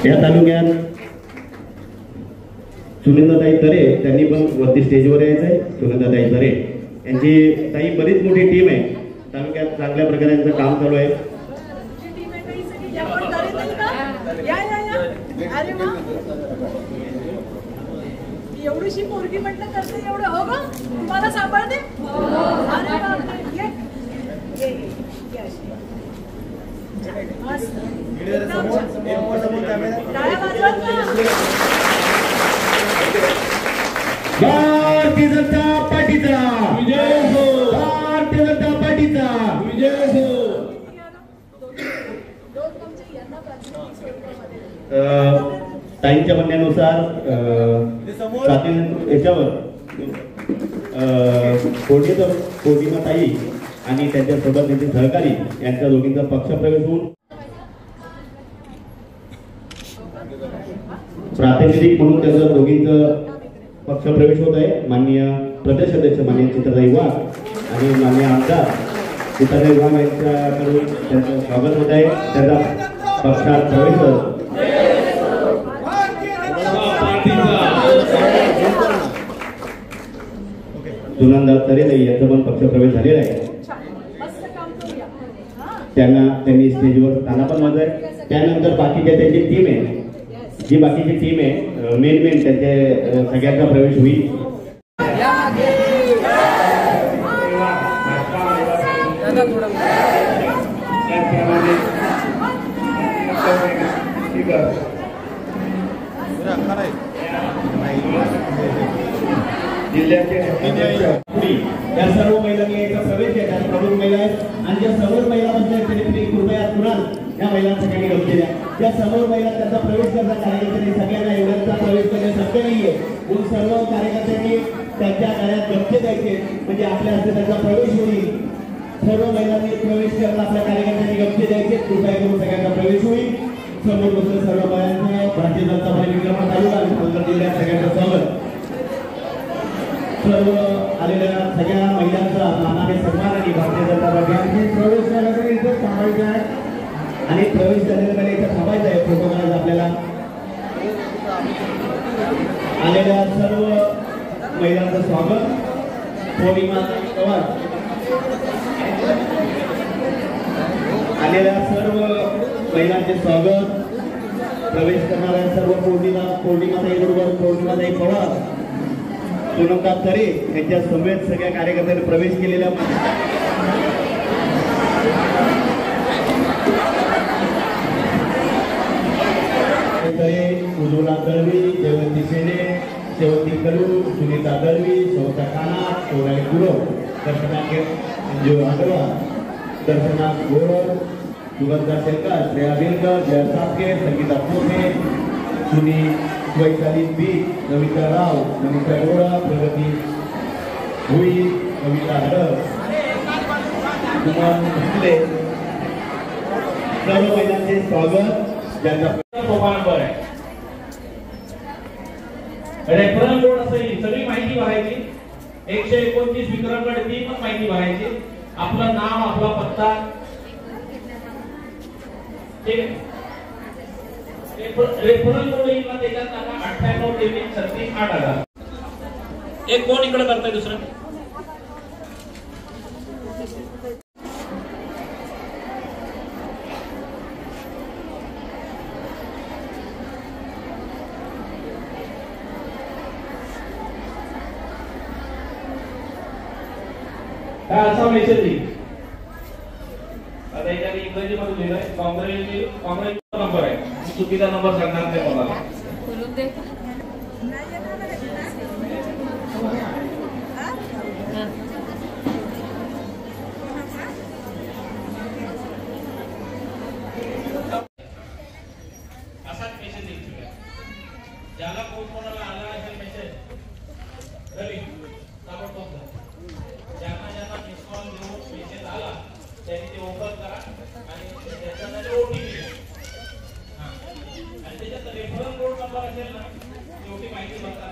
या तालुक्यात सुनंदाताई तरे त्यांनी पण वरती स्टेजवर यायचं आहे. सुनंदाताई तरे यांची ताई बरीच मोठी टीम आहे तालुक्यात, चांगल्या प्रकारे यांचं काम चालू आहे. एवढीशी पोरगी म्हटलं करते एवढं हो ग तुम्हाला सांभाळते. भारतीय जनता पार्टीचा विजय हो. भारतीय जनता पार्टीचा विजय हो. ताईंच्या म्हणण्यानुसार याच्यावर पौर्णिमा ताई आणि त्यांच्यासोबत त्यांचे सहकारी यांच्या दोघींचा पक्षप्रवेश होऊन प्रातिनिधिक म्हणून त्यांच्या दोघींचं पक्षप्रवेश होत आहे. माननीय प्रदेश अध्यक्ष माननीय चित्रताई वाघ आणि माननीय आमदार चित्रताई वाघ यांच्याकडून त्यांचं स्वागत होत आहे. त्यांचा पक्षात प्रवेश सुनंदा तरेताई यांचा पण पक्षप्रवेश झालेला आहे. त्यांनी स्टेजवर ताना पण वाजवाय. त्यानंतर बाकीच्या त्यांची टीम आहे, जी बाकीची टीम आहे मेन त्यांचे सगळ्यांचा प्रवेश होईल. जिल्ह्याचे या सर्व महिलांनी याचा प्रवेश केला. प्रमुख महिला आहेत आणि ज्या समोर महिला बसल्या त्यांनी कृपया तुरंत या महिलांसाठी गप्प केल्या. ज्या समोर महिला त्यांचा प्रवेश करतात कार्यकर्त्यांनी सगळ्यांना एवढ्यांचा प्रवेश करणे शक्य नाहीये. म्हणून सर्व कार्यकर्त्यांनी त्यांच्या कार्यात गप्प द्यायचे म्हणजे आपल्या हस्ते त्यांचा प्रवेश होईल. सर्व महिलांनी प्रवेश करता आपल्या कार्यकर्त्यांनी गप्प द्यायचे. कृपया करून सगळ्यांचा प्रवेश होईल. समोर बसले सर्व महिलांना भारतीय जनता पार्टी विक्रम तालुका आणि पालघर जिल्ह्यात सगळ्यांचं स्वागत. सर्व आलेल्या सगळ्या महिलांचा मानाने सन्मान आणि भारतीय जनता पार्टी प्रवेश झाल्याकडे इथे थांबायचं आहे आणि प्रवेश झालेल्याकडे इथे थांबायचं आहे. फोटो काढायचा आपल्याला. आलेल्या सर्व महिलांचं स्वागत. पौर्णिमा पवार आलेल्या सर्व महिलांचे स्वागत. प्रवेश करणाऱ्या सर्व पौर्णिमाताई बरोबर पौर्णिमाताई पवार सुनंदा तरे यांच्या समेत सगळ्या कार्यकर्त्यांनी प्रवेश केलेला. उज्ज्वला दळवी, जयवंती सेने, शेवंती कलू, सुनीता दळवी, सौता काना, सोनाली गुरव, दर्शना अंजू अग्रवाल, दर्शना गोरव, सुगंधा शेलकर, श्रेया बेलकर, जया सापके, संगीता पोटे, सुनी वैशाली बी, नमिता राव, नमिता गोरा, प्रगती भुई, कविता हडप, कुमार भुसले, सर्व महिलांचे स्वागत. ज्यांचा नंबर आहे रेफरल कोड असेल सगळी माहिती भरायची. 129 विक्रमगड ती पण माहिती भरायची. आपलं नाव, आपला पत्ता, ठीक आहे. रेफरल कोड येईल ना त्याच्यात टाका 9833368000. एक कोण इकडे करताय दुसरं असा मेसेज येईल. आता एखादी इंग्रजी मध्ये लिहिलंय काँग्रेस नंबर आहे. चुकीचा नंबर सांगणार नाही मला. असाच मेसेज येईल. ज्याला कोणाला आला असेल मेसेज रवी ताबडतोब ज्यांना मिसकॉल देऊन मेसेज आला त्यांनी ते ओपन करा आणि त्याच्यामध्ये ओटीपी आणि त्याच्यात रेफरल कोड नंबर असेल ना तेवढी माहिती बघा.